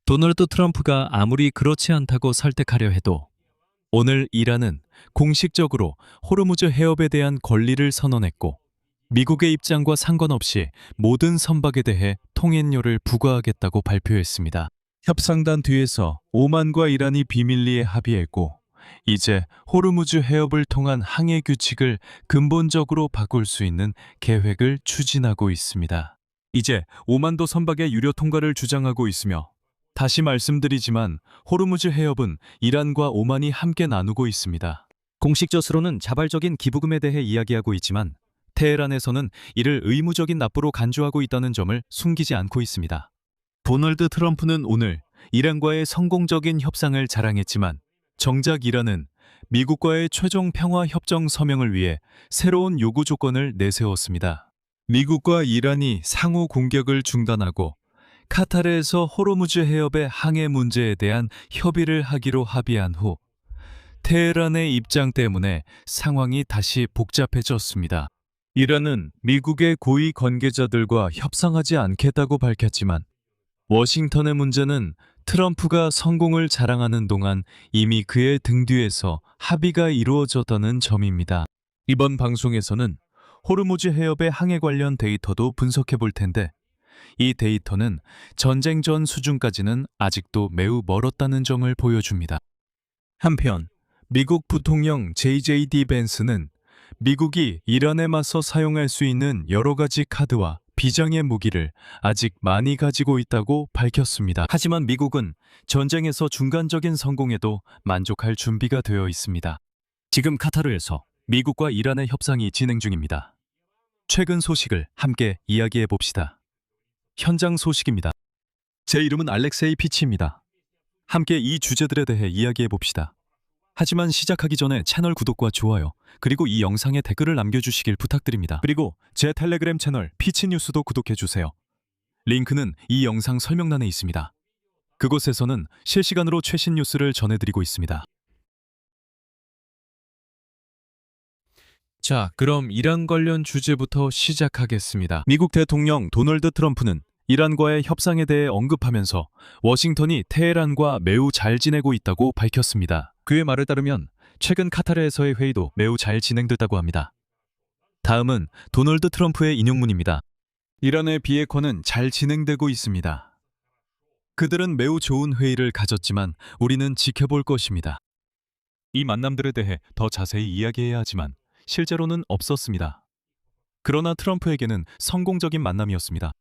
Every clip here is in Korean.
도널드 트럼프가 아무리 그렇지 않다고 설득하려 해도 오늘 이란은 공식적으로 호르무즈 해협에 대한 권리를 선언했고 미국의 입장과 상관없이 모든 선박에 대해 통행료를 부과하겠다고 발표했습니다. 협상단 뒤에서 오만과 이란이 비밀리에 합의했고 이제 호르무즈 해협을 통한 항해 규칙을 근본적으로 바꿀 수 있는 계획을 추진하고 있습니다. 이제 오만도 선박의 유료 통과를 주장하고 있으며 다시 말씀드리지만 호르무즈 해협은 이란과 오만이 함께 나누고 있습니다. 공식 젖으로는 자발적인 기부금에 대해 이야기하고 있지만 테헤란에서는 이를 의무적인 납부로 간주하고 있다는 점을 숨기지 않고 있습니다. 도널드 트럼프는 오늘 이란과의 성공적인 협상을 자랑했지만 정작 이란은 미국과의 최종 평화 협정 서명을 위해 새로운 요구 조건을 내세웠습니다. 미국과 이란이 상호 공격을 중단하고 카타르에서 호르무즈 해협의 항해 문제에 대한 협의를 하기로 합의한 후 테헤란의 입장 때문에 상황이 다시 복잡해졌습니다. 이란은 미국의 고위 관계자들과 협상하지 않겠다고 밝혔지만 워싱턴의 문제는 트럼프가 성공을 자랑하는 동안 이미 그의 등 뒤에서 합의가 이루어졌다는 점입니다. 이번 방송에서는 호르무즈 해협의 항해 관련 데이터도 분석해 볼 텐데 이 데이터는 전쟁 전 수준까지는 아직도 매우 멀었다는 점을 보여줍니다. 한편 미국 부통령 JJD 벤스는 미국이 이란에 맞서 사용할 수 있는 여러 가지 카드와 비장의 무기를 아직 많이 가지고 있다고 밝혔습니다. 하지만 미국은 전쟁에서 중간적인 성공에도 만족할 준비가 되어 있습니다. 지금 카타르에서 미국과 이란의 협상이 진행 중입니다. 최근 소식을 함께 이야기해 봅시다. 현장 소식입니다. 제 이름은 알렉세이 피치입니다. 함께 이 주제들에 대해 이야기해 봅시다. 하지만 시작하기 전에 채널 구독과 좋아요, 그리고 이 영상에 댓글을 남겨주시길 부탁드립니다. 그리고 제 텔레그램 채널 피치뉴스도 구독해주세요. 링크는 이 영상 설명란에 있습니다. 그곳에서는 실시간으로 최신 뉴스를 전해드리고 있습니다. 자, 그럼 이란 관련 주제부터 시작하겠습니다. 미국 대통령 도널드 트럼프는 이란과의 협상에 대해 언급하면서 워싱턴이 테헤란과 매우 잘 지내고 있다고 밝혔습니다. 그의 말에 따르면 최근 카타르에서의 회의도 매우 잘 진행됐다고 합니다. 다음은 도널드 트럼프의 인용문입니다. 이란의 비핵화는 잘 진행되고 있습니다. 그들은 매우 좋은 회의를 가졌지만 우리는 지켜볼 것입니다. 이 만남들에 대해 더 자세히 이야기해야 하지만 실제로는 없었습니다. 그러나 트럼프에게는 성공적인 만남이었습니다.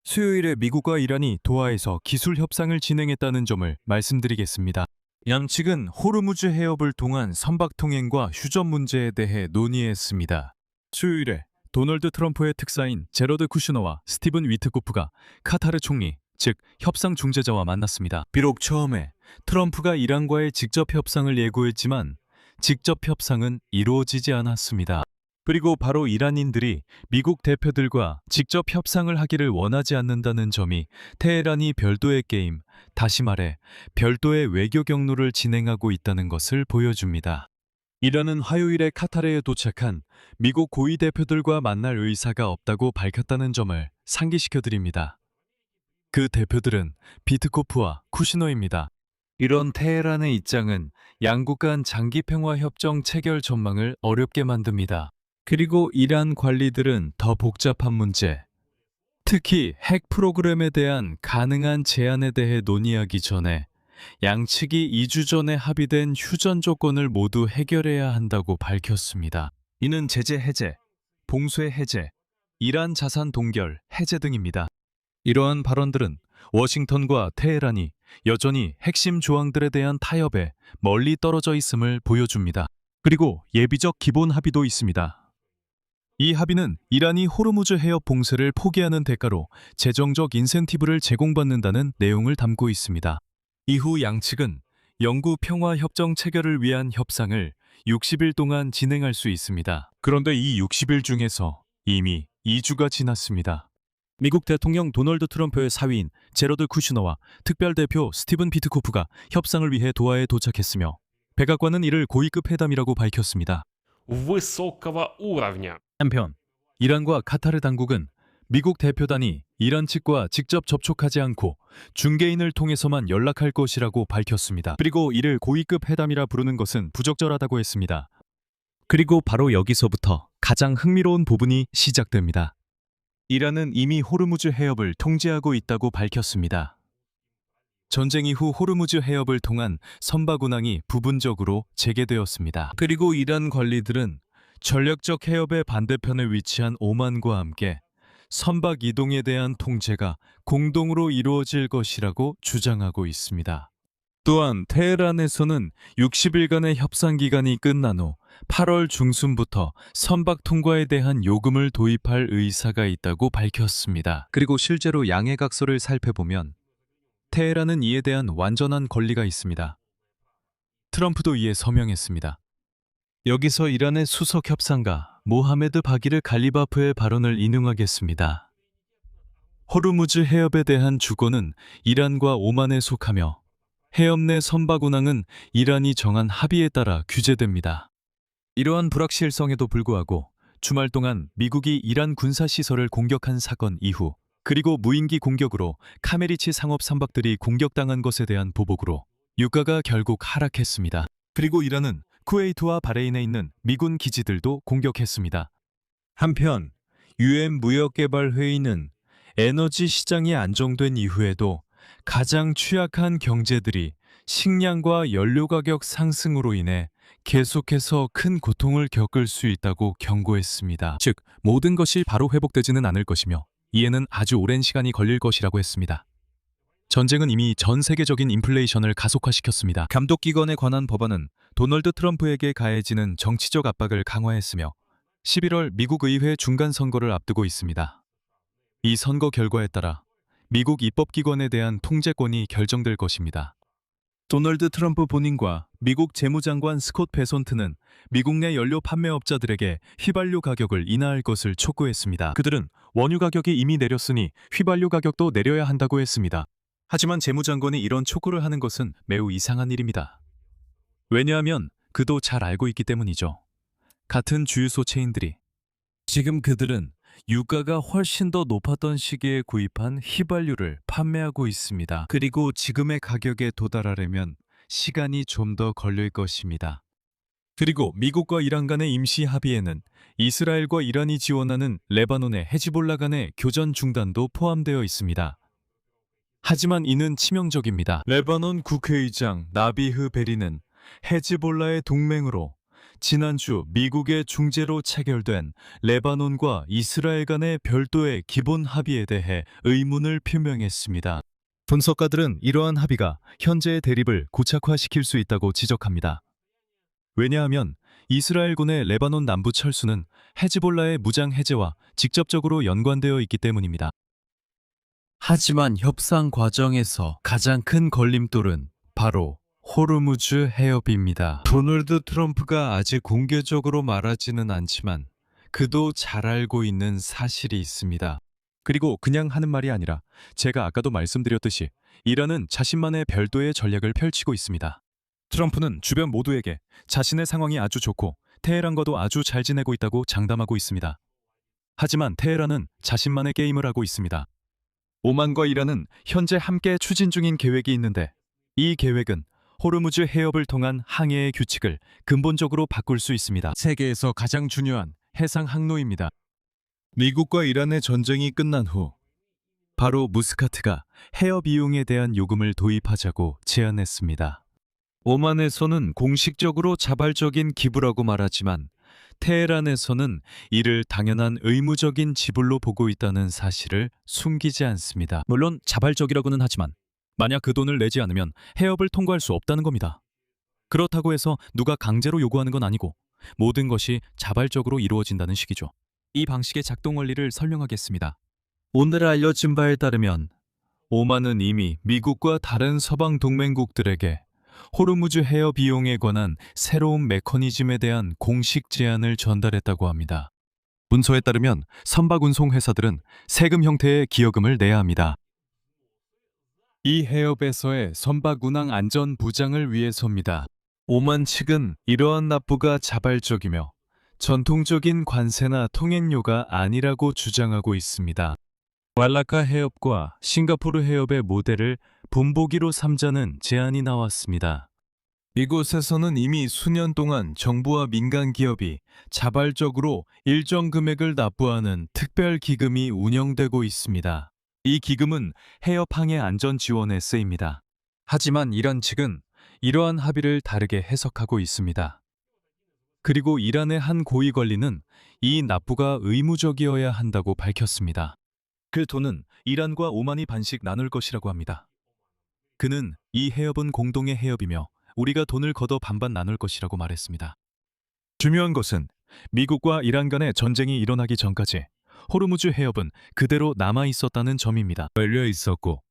수요일에 미국과 이란이 도하에서 기술 협상을 진행했다는 점을 말씀드리겠습니다. 양측은 호르무즈 해협을 통한 선박 통행과 휴전 문제에 대해 논의했습니다. 수요일에 도널드 트럼프의 특사인 제러드 쿠슈너와 스티븐 위트코프가 카타르 총리, 즉 협상 중재자와 만났습니다. 비록 처음에 트럼프가 이란과의 직접 협상을 예고했지만 직접 협상은 이루어지지 않았습니다. 그리고 바로 이란인들이 미국 대표들과 직접 협상을 하기를 원하지 않는다는 점이 테헤란이 별도의 게임, 다시 말해 별도의 외교 경로를 진행하고 있다는 것을 보여줍니다. 이란은 화요일에 카타르에 도착한 미국 고위 대표들과 만날 의사가 없다고 밝혔다는 점을 상기시켜드립니다. 그 대표들은 비트코프와 쿠시너입니다. 이런 테헤란의 입장은 양국 간 장기 평화 협정 체결 전망을 어렵게 만듭니다. 그리고 이란 관리들은 더 복잡한 문제, 특히 핵 프로그램에 대한 가능한 제한에 대해 논의하기 전에 양측이 2주 전에 합의된 휴전 조건을 모두 해결해야 한다고 밝혔습니다. 이는 제재 해제, 봉쇄 해제, 이란 자산 동결, 해제 등입니다. 이러한 발언들은 워싱턴과 테헤란이 여전히 핵심 조항들에 대한 타협에 멀리 떨어져 있음을 보여줍니다. 그리고 예비적 기본 합의도 있습니다. 이 합의는 이란이 호르무즈 해협 봉쇄를 포기하는 대가로 재정적 인센티브를 제공받는다는 내용을 담고 있습니다. 이후 양측은 영구 평화 협정 체결을 위한 협상을 60일 동안 진행할 수 있습니다. 그런데 이 60일 중에서 이미 2주가 지났습니다. 미국 대통령 도널드 트럼프의 사위인 제러드 쿠슈너와 특별대표 스티븐 비트코프가 협상을 위해 도하에 도착했으며 백악관은 이를 고위급 회담이라고 밝혔습니다. высокого уровня. 한편 이란과 카타르 당국은 미국 대표단이 이란 측과 직접 접촉하지 않고 중개인을 통해서만 연락할 것이라고 밝혔습니다. 그리고 이를 고위급 회담이라 부르는 것은 부적절하다고 했습니다. 그리고 바로 여기서부터 가장 흥미로운 부분이 시작됩니다. 이란은 이미 호르무즈 해협을 통제하고 있다고 밝혔습니다. 전쟁 이후 호르무즈 해협을 통한 선박 운항이 부분적으로 재개되었습니다. 그리고 이란 관리들은 전략적 해협의 반대편에 위치한 오만과 함께 선박 이동에 대한 통제가 공동으로 이루어질 것이라고 주장하고 있습니다. 또한 테헤란에서는 60일간의 협상 기간이 끝난 후 8월 중순부터 선박 통과에 대한 요금을 도입할 의사가 있다고 밝혔습니다. 그리고 실제로 양해각서를 살펴보면 테헤란은 이에 대한 완전한 권리가 있습니다. 트럼프도 이에 서명했습니다. 여기서 이란의 수석 협상가 모하메드 바기르 갈리바프의 발언을 인용하겠습니다. 호르무즈 해협에 대한 주권은 이란과 오만에 속하며 해협 내 선박 운항은 이란이 정한 합의에 따라 규제됩니다. 이러한 불확실성에도 불구하고 주말 동안 미국이 이란 군사시설을 공격한 사건 이후 그리고 무인기 공격으로 카메리치 상업 선박들이 공격당한 것에 대한 보복으로 유가가 결국 하락했습니다. 그리고 이란은 쿠웨이트와 바레인에 있는 미군 기지들도 공격했습니다. 한편 UN 무역개발회의는 에너지 시장이 안정된 이후에도 가장 취약한 경제들이 식량과 연료 가격 상승으로 인해 계속해서 큰 고통을 겪을 수 있다고 경고했습니다. 즉, 모든 것이 바로 회복되지는 않을 것이며 이에는 아주 오랜 시간이 걸릴 것이라고 했습니다. 전쟁은 이미 전 세계적인 인플레이션을 가속화시켰습니다. 감독기관에 관한 법안은 도널드 트럼프에게 가해지는 정치적 압박을 강화했으며 11월 미국 의회 중간 선거를 앞두고 있습니다. 이 선거 결과에 따라 미국 입법기관에 대한 통제권이 결정될 것입니다. 도널드 트럼프 본인과 미국 재무장관 스콧 베손트는 미국 내 연료 판매업자들에게 휘발유 가격을 인하할 것을 촉구했습니다. 그들은 원유 가격이 이미 내렸으니 휘발유 가격도 내려야 한다고 했습니다. 하지만 재무장관이 이런 촉구를 하는 것은 매우 이상한 일입니다. 왜냐하면 그도 잘 알고 있기 때문이죠. 같은 주유소 체인들이 지금 그들은 유가가 훨씬 더 높았던 시기에 구입한 휘발유를 판매하고 있습니다. 그리고 지금의 가격에 도달하려면 시간이 좀 더 걸릴 것입니다. 그리고 미국과 이란 간의 임시 합의에는 이스라엘과 이란이 지원하는 레바논의 헤즈볼라 간의 교전 중단도 포함되어 있습니다. 하지만 이는 치명적입니다. 레바논 국회의장 나비흐 베리는 헤즈볼라의 동맹으로 지난주 미국의 중재로 체결된 레바논과 이스라엘 간의 별도의 기본 합의에 대해 의문을 표명했습니다. 분석가들은 이러한 합의가 현재의 대립을 고착화시킬 수 있다고 지적합니다. 왜냐하면 이스라엘군의 레바논 남부 철수는 헤즈볼라의 무장 해제와 직접적으로 연관되어 있기 때문입니다. 하지만 협상 과정에서 가장 큰 걸림돌은 바로 호르무즈 해협입니다. 도널드 트럼프가 아직 공개적으로 말하지는 않지만 그도 잘 알고 있는 사실이 있습니다. 그리고 그냥 하는 말이 아니라 제가 아까도 말씀드렸듯이 이란은 자신만의 별도의 전략을 펼치고 있습니다. 트럼프는 주변 모두에게 자신의 상황이 아주 좋고 테헤란과도 아주 잘 지내고 있다고 장담하고 있습니다. 하지만 테헤란은 자신만의 게임을 하고 있습니다. 오만과 이란은 현재 함께 추진 중인 계획이 있는데 이 계획은 호르무즈 해협을 통한 항해의 규칙을 근본적으로 바꿀 수 있습니다. 세계에서 가장 중요한 해상 항로입니다. 미국과 이란의 전쟁이 끝난 후 바로 무스카트가 해협 이용에 대한 요금을 도입하자고 제안했습니다. 오만에서는 공식적으로 자발적인 기부라고 말하지만 테헤란에서는 이를 당연한 의무적인 지불로 보고 있다는 사실을 숨기지 않습니다. 물론 자발적이라고는 하지만 만약 그 돈을 내지 않으면 해협을 통과할 수 없다는 겁니다. 그렇다고 해서 누가 강제로 요구하는 건 아니고 모든 것이 자발적으로 이루어진다는 식이죠. 이 방식의 작동 원리를 설명하겠습니다. 오늘 알려진 바에 따르면 오만은 이미 미국과 다른 서방 동맹국들에게 호르무즈 해협 이용에 관한 새로운 메커니즘에 대한 공식 제안을 전달했다고 합니다. 문서에 따르면 선박 운송 회사들은 세금 형태의 기여금을 내야 합니다. 이 해협에서의 선박 운항 안전 보장을 위해서입니다. 오만 측은 이러한 납부가 자발적이며 전통적인 관세나 통행료가 아니라고 주장하고 있습니다. 말라카 해협과 싱가포르 해협의 모델을 본보기로 삼자는 제안이 나왔습니다. 이곳에서는 이미 수년 동안 정부와 민간 기업이 자발적으로 일정 금액을 납부하는 특별 기금이 운영되고 있습니다. 이 기금은 해협 항해 안전 지원에 쓰입니다. 하지만 이란 측은 이러한 합의를 다르게 해석하고 있습니다. 그리고 이란의 한 고위 관리는 이 납부가 의무적이어야 한다고 밝혔습니다. 그 돈은 이란과 오만이 반씩 나눌 것이라고 합니다. 그는 이 해협은 공동의 해협이며 우리가 돈을 걷어 반반 나눌 것이라고 말했습니다. 중요한 것은 미국과 이란 간의 전쟁이 일어나기 전까지 호르무즈 해협은 그대로 남아 있었다는 점입니다. 열려 있었고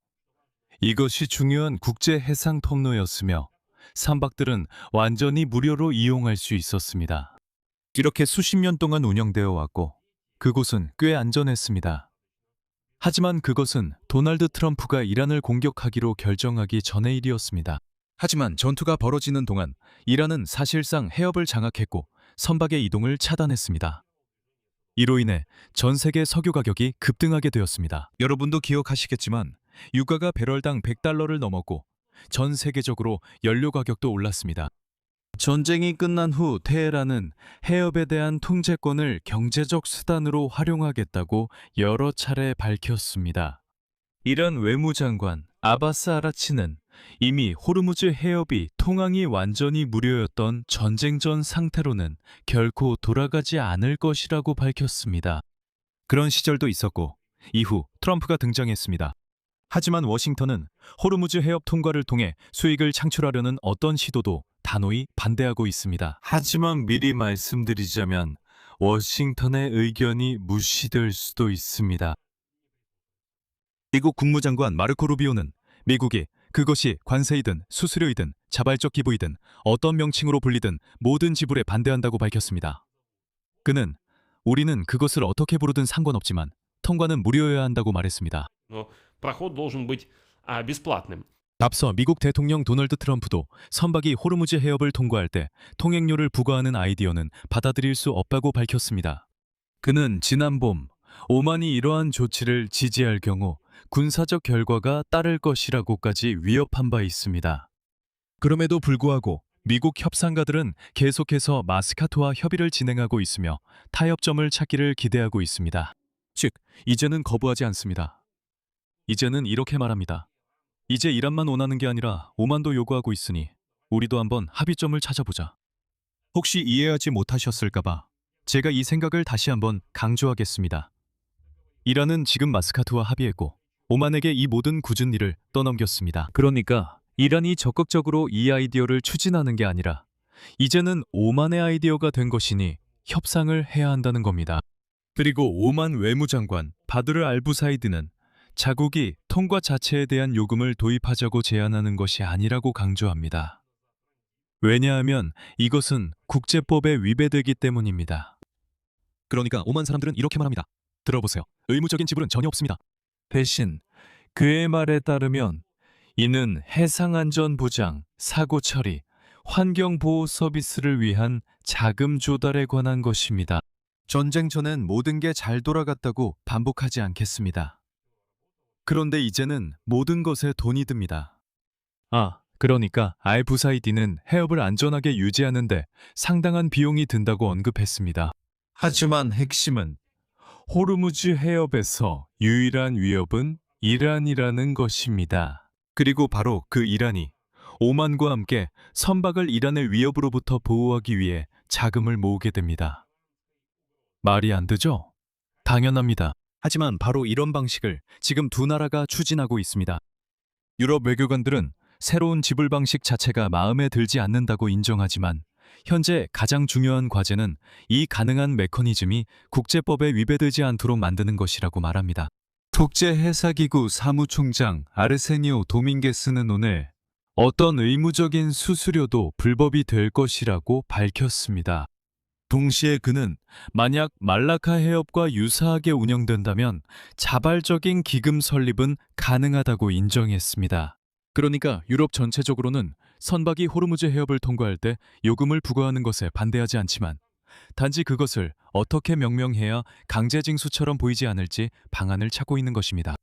이것이 중요한 국제 해상 통로였으며 선박들은 완전히 무료로 이용할 수 있었습니다. 이렇게 수십 년 동안 운영되어 왔고 그곳은 꽤 안전했습니다. 하지만 그것은 도널드 트럼프가 이란을 공격하기로 결정하기 전의 일이었습니다. 하지만 전투가 벌어지는 동안 이란은 사실상 해협을 장악했고 선박의 이동을 차단했습니다. 이로 인해 전 세계 석유 가격이 급등하게 되었습니다. 여러분도 기억하시겠지만 유가가 배럴당 $100를 넘었고 전 세계적으로 연료 가격도 올랐습니다. 전쟁이 끝난 후 테헤란은 해협에 대한 통제권을 경제적 수단으로 활용하겠다고 여러 차례 밝혔습니다. 이란 외무장관 아바스 아라치는 이미 호르무즈 해협이 통항이 완전히 무료였던 전쟁 전 상태로는 결코 돌아가지 않을 것이라고 밝혔습니다. 그런 시절도 있었고 이후 트럼프가 등장했습니다. 하지만 워싱턴은 호르무즈 해협 통과를 통해 수익을 창출하려는 어떤 시도도 단호히 반대하고 있습니다. 하지만 미리 말씀드리자면 워싱턴의 의견이 무시될 수도 있습니다. 미국 국무장관 마르코 루비오는 미국이 그것이 관세이든 수수료이든 자발적 기부이든 어떤 명칭으로 불리든 모든 지불에 반대한다고 밝혔습니다. 그는 우리는 그것을 어떻게 부르든 상관없지만 통과는 무료여야 한다고 말했습니다. Проход должен быть бесплатным. 앞서 미국 대통령 도널드 트럼프도 선박이 호르무즈 해협을 통과할 때 통행료를 부과하는 아이디어는 받아들일 수 없다고 밝혔습니다. 그는 지난 봄 오만이 이러한 조치를 지지할 경우 군사적 결과가 따를 것이라고까지 위협한 바 있습니다. 그럼에도 불구하고 미국 협상가들은 계속해서 마스카트와 협의를 진행하고 있으며 타협점을 찾기를 기대하고 있습니다. 즉, 이제는 거부하지 않습니다. 이제는 이렇게 말합니다. 이제 이란만 원하는 게 아니라 오만도 요구하고 있으니 우리도 한번 합의점을 찾아보자. 혹시 이해하지 못하셨을까봐 제가 이 생각을 다시 한번 강조하겠습니다. 이란은 지금 마스카트와 합의했고 오만에게 이 모든 굳은 일을 떠넘겼습니다. 그러니까 이란이 적극적으로 이 아이디어를 추진하는 게 아니라 이제는 오만의 아이디어가 된 것이니 협상을 해야 한다는 겁니다. 그리고 오만 외무장관 바드르 알부사이드는 자국이 통과 자체에 대한 요금을 도입하자고 제안하는 것이 아니라고 강조합니다. 왜냐하면 이것은 국제법에 위배되기 때문입니다. 그러니까 오만 사람들은 이렇게 말합니다. 들어보세요. 의무적인 지불은 전혀 없습니다. 대신 그의 말에 따르면 이는 해상안전보장, 사고처리, 환경보호 서비스를 위한 자금 조달에 관한 것입니다. 전쟁 전엔 모든 게 잘 돌아갔다고 반복하지 않겠습니다. 그런데 이제는 모든 것에 돈이 듭니다. 그러니까 알부사이디는 해협을 안전하게 유지하는데 상당한 비용이 든다고 언급했습니다. 하지만 핵심은 호르무즈 해협에서 유일한 위협은 이란이라는 것입니다. 그리고 바로 그 이란이 오만과 함께 선박을 이란의 위협으로부터 보호하기 위해 자금을 모으게 됩니다. 말이 안 되죠? 당연합니다. 하지만 바로 이런 방식을 지금 두 나라가 추진하고 있습니다. 유럽 외교관들은 새로운 지불 방식 자체가 마음에 들지 않는다고 인정하지만 현재 가장 중요한 과제는 이 가능한 메커니즘이 국제법에 위배되지 않도록 만드는 것이라고 말합니다. 국제해사기구 사무총장 아르세니오 도밍게스는 오늘 어떤 의무적인 수수료도 불법이 될 것이라고 밝혔습니다. 동시에 그는 만약 말라카 해협과 유사하게 운영된다면 자발적인 기금 설립은 가능하다고 인정했습니다. 그러니까 유럽 전체적으로는 선박이 호르무즈 해협을 통과할 때 요금을 부과하는 것에 반대하지 않지만 단지 그것을 어떻게 명명해야 강제징수처럼 보이지 않을지 방안을 찾고 있는 것입니다.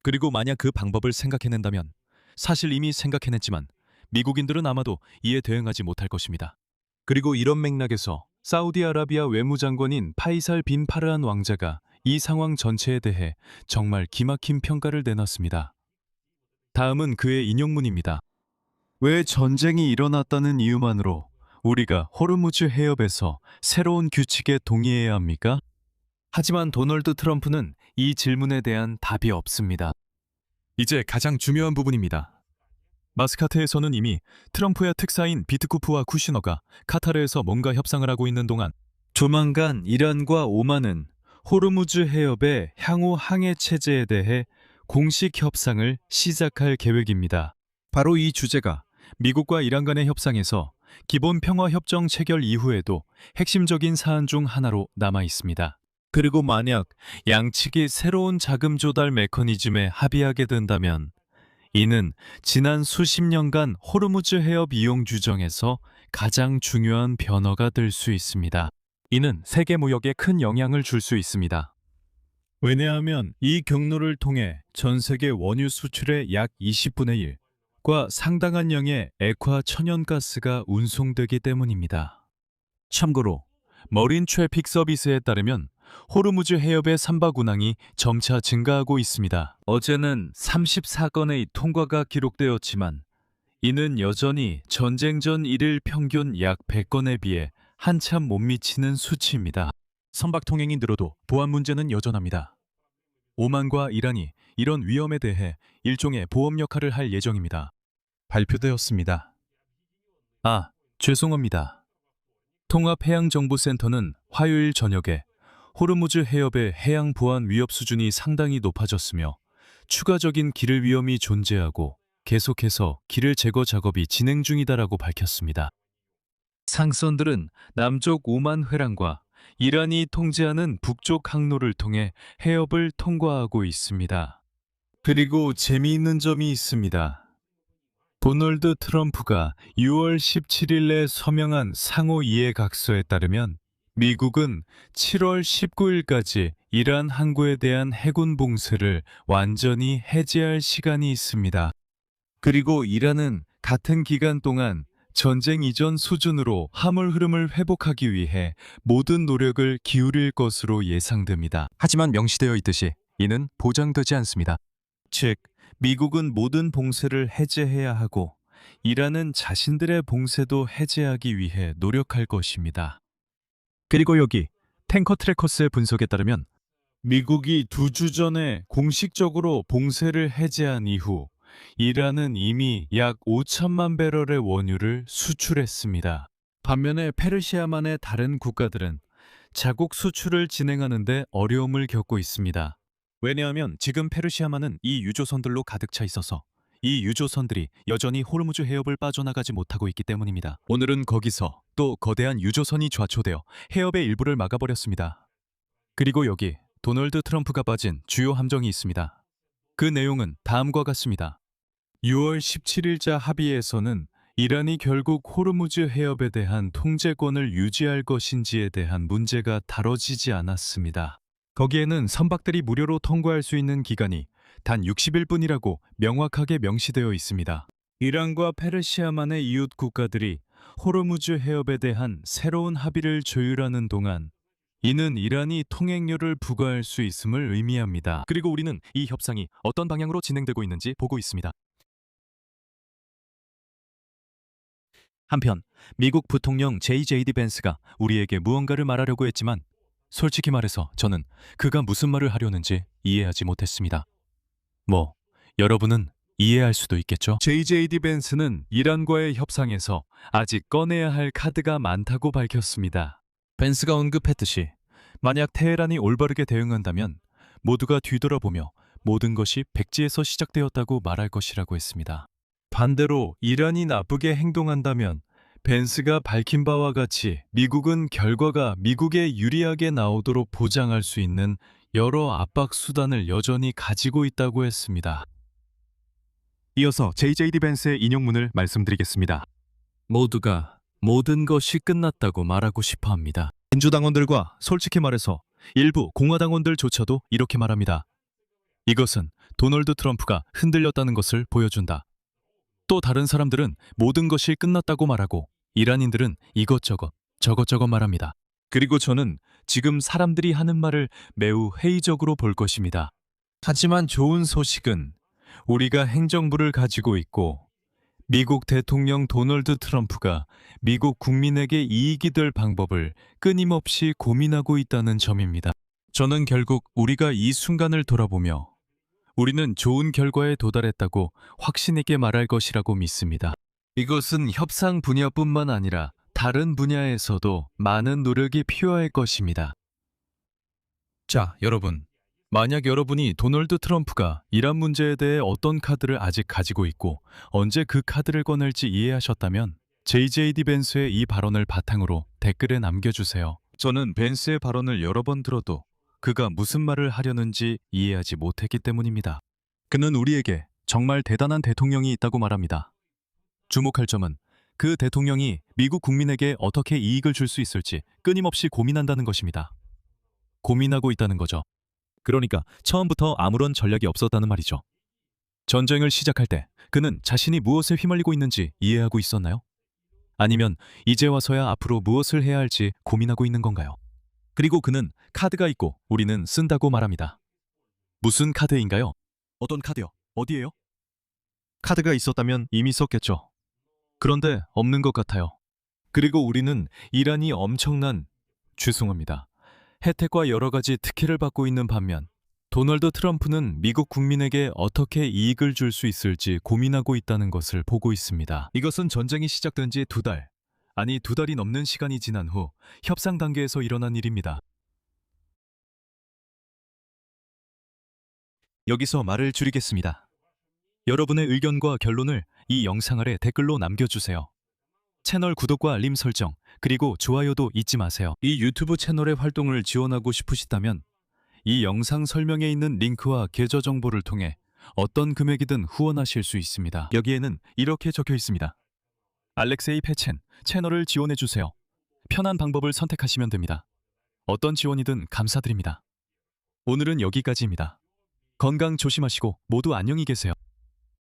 그리고 만약 그 방법을 생각해낸다면, 사실 이미 생각해냈지만 미국인들은 아마도 이에 대응하지 못할 것입니다. 그리고 이런 맥락에서 사우디아라비아 외무장관인 파이살 빈 파르한 왕자가 이 상황 전체에 대해 정말 기막힌 평가를 내놨습니다. 다음은 그의 인용문입니다. 왜 전쟁이 일어났다는 이유만으로 우리가 호르무즈 해협에서 새로운 규칙에 동의해야 합니까? 하지만 도널드 트럼프는 이 질문에 대한 답이 없습니다. 이제 가장 중요한 부분입니다. 마스카트에서는 이미 트럼프의 특사인 비트쿠프와 쿠시너가 카타르에서 뭔가 협상을 하고 있는 동안 조만간 이란과 오만은 호르무즈 해협의 향후 항해 체제에 대해 공식 협상을 시작할 계획입니다. 바로 이 주제가 미국과 이란 간의 협상에서 기본 평화 협정 체결 이후에도 핵심적인 사안 중 하나로 남아 있습니다. 그리고 만약 양측이 새로운 자금 조달 메커니즘에 합의하게 된다면 이는 지난 수십 년간 호르무즈 해협 이용 규정에서 가장 중요한 변화가 될 수 있습니다. 이는 세계 무역에 큰 영향을 줄 수 있습니다. 왜냐하면 이 경로를 통해 전 세계 원유 수출의 약 20분의 1과 상당한 양의 액화 천연가스가 운송되기 때문입니다. 참고로 머린 트래픽 서비스에 따르면 호르무즈 해협의 선박 운항이 점차 증가하고 있습니다. 어제는 34건의 통과가 기록되었지만 이는 여전히 전쟁 전 1일 평균 약 100건에 비해 한참 못 미치는 수치입니다. 선박 통행이 늘어도 보안 문제는 여전합니다. 오만과 이란이 이런 위험에 대해 일종의 보험 역할을 할 예정입니다. 발표되었습니다. 죄송합니다. 통합해양정보센터는 화요일 저녁에 호르무즈 해협의 해양 보안 위협 수준이 상당히 높아졌으며 추가적인 기를 위험이 존재하고 계속해서 기를 제거 작업이 진행 중이다라고 밝혔습니다. 상선들은 남쪽 오만 회랑과 이란이 통제하는 북쪽 항로를 통해 해협을 통과하고 있습니다. 그리고 재미있는 점이 있습니다. 도널드 트럼프가 6월 17일에 서명한 상호 이해각서에 따르면 미국은 7월 19일까지 이란 항구에 대한 해군 봉쇄를 완전히 해제할 시간이 있습니다. 그리고 이란은 같은 기간 동안 전쟁 이전 수준으로 화물 흐름을 회복하기 위해 모든 노력을 기울일 것으로 예상됩니다. 하지만 명시되어 있듯이 이는 보장되지 않습니다. 즉, 미국은 모든 봉쇄를 해제해야 하고 이란은 자신들의 봉쇄도 해제하기 위해 노력할 것입니다. 그리고 여기 탱커 트래커스의 분석에 따르면 미국이 2주 전에 공식적으로 봉쇄를 해제한 이후 이란은 이미 약 5천만 배럴의 원유를 수출했습니다. 반면에 페르시아만의 다른 국가들은 자국 수출을 진행하는 데 어려움을 겪고 있습니다. 왜냐하면 지금 페르시아만은 이 유조선들로 가득 차 있어서 이 유조선들이 여전히 호르무즈 해협을 빠져나가지 못하고 있기 때문입니다. 오늘은 거기서 또 거대한 유조선이 좌초되어 해협의 일부를 막아버렸습니다. 그리고 여기 도널드 트럼프가 빠진 주요 함정이 있습니다. 그 내용은 다음과 같습니다. 6월 17일자 합의에서는 이란이 결국 호르무즈 해협에 대한 통제권을 유지할 것인지에 대한 문제가 다뤄지지 않았습니다. 거기에는 선박들이 무료로 통과할 수 있는 기간이 단 60일뿐이라고 명확하게 명시되어 있습니다. 이란과 페르시아만의 이웃 국가들이 호르무즈 해협에 대한 새로운 합의를 조율하는 동안 이는 이란이 통행료를 부과할 수 있음을 의미합니다. 그리고 우리는 이 협상이 어떤 방향으로 진행되고 있는지 보고 있습니다. 한편 미국 부통령 JD 벤스가 우리에게 무언가를 말하려고 했지만 솔직히 말해서 저는 그가 무슨 말을 하려는지 이해하지 못했습니다. 여러분은 이해할 수도 있겠죠? JD 벤스는 이란과의 협상에서 아직 꺼내야 할 카드가 많다고 밝혔습니다. 벤스가 언급했듯이 만약 테헤란이 올바르게 대응한다면 모두가 뒤돌아보며 모든 것이 백지에서 시작되었다고 말할 것이라고 했습니다. 반대로 이란이 나쁘게 행동한다면 벤스가 밝힌 바와 같이 미국은 결과가 미국에 유리하게 나오도록 보장할 수 있는 여러 압박 수단을 여전히 가지고 있다고 했습니다. 이어서 JD 벤스의 인용문을 말씀드리겠습니다. 모두가 모든 것이 끝났다고 말하고 싶어 합니다. 민주당원들과 솔직히 말해서 일부 공화당원들조차도 이렇게 말합니다. 이것은 도널드 트럼프가 흔들렸다는 것을 보여준다. 또 다른 사람들은 모든 것이 끝났다고 말하고 이란인들은 이것저것 저것저것 말합니다. 그리고 저는 지금 사람들이 하는 말을 매우 회의적으로 볼 것입니다. 하지만 좋은 소식은 우리가 행정부를 가지고 있고 미국 대통령 도널드 트럼프가 미국 국민에게 이익이 될 방법을 끊임없이 고민하고 있다는 점입니다. 저는 결국 우리가 이 순간을 돌아보며 우리는 좋은 결과에 도달했다고 확신 있게 말할 것이라고 믿습니다. 이것은 협상 분야뿐만 아니라 다른 분야에서도 많은 노력이 필요할 것입니다. 자, 여러분. 만약 여러분이 도널드 트럼프가 이란 문제에 대해 어떤 카드를 아직 가지고 있고 언제 그 카드를 꺼낼지 이해하셨다면 JJD 벤스의 이 발언을 바탕으로 댓글에 남겨주세요. 저는 벤스의 발언을 여러 번 들어도 그가 무슨 말을 하려는지 이해하지 못했기 때문입니다. 그는 우리에게 정말 대단한 대통령이 있다고 말합니다. 주목할 점은 그 대통령이 미국 국민에게 어떻게 이익을 줄 수 있을지 끊임없이 고민한다는 것입니다. 고민하고 있다는 거죠. 그러니까 처음부터 아무런 전략이 없었다는 말이죠. 전쟁을 시작할 때 그는 자신이 무엇에 휘말리고 있는지 이해하고 있었나요? 아니면 이제 와서야 앞으로 무엇을 해야 할지 고민하고 있는 건가요? 그리고 그는 카드가 있고 우리는 쓴다고 말합니다. 무슨 카드인가요? 어떤 카드요? 어디에요? 카드가 있었다면 이미 썼겠죠. 그런데 없는 것 같아요. 그리고 우리는 이란이 엄청난, 죄송합니다. 혜택과 여러 가지 특혜를 받고 있는 반면 도널드 트럼프는 미국 국민에게 어떻게 이익을 줄 수 있을지 고민하고 있다는 것을 보고 있습니다. 이것은 전쟁이 시작된 지 2달, 아니 2달이 넘는 시간이 지난 후 협상 단계에서 일어난 일입니다. 여기서 말을 줄이겠습니다. 여러분의 의견과 결론을 이 영상 아래 댓글로 남겨주세요. 채널 구독과 알림 설정, 그리고 좋아요도 잊지 마세요. 이 유튜브 채널의 활동을 지원하고 싶으시다면 이 영상 설명에 있는 링크와 계좌 정보를 통해 어떤 금액이든 후원하실 수 있습니다. 여기에는 이렇게 적혀 있습니다. 알렉세이 패첸, 채널을 지원해주세요. 편한 방법을 선택하시면 됩니다. 어떤 지원이든 감사드립니다. 오늘은 여기까지입니다. 건강 조심하시고 모두 안녕히 계세요.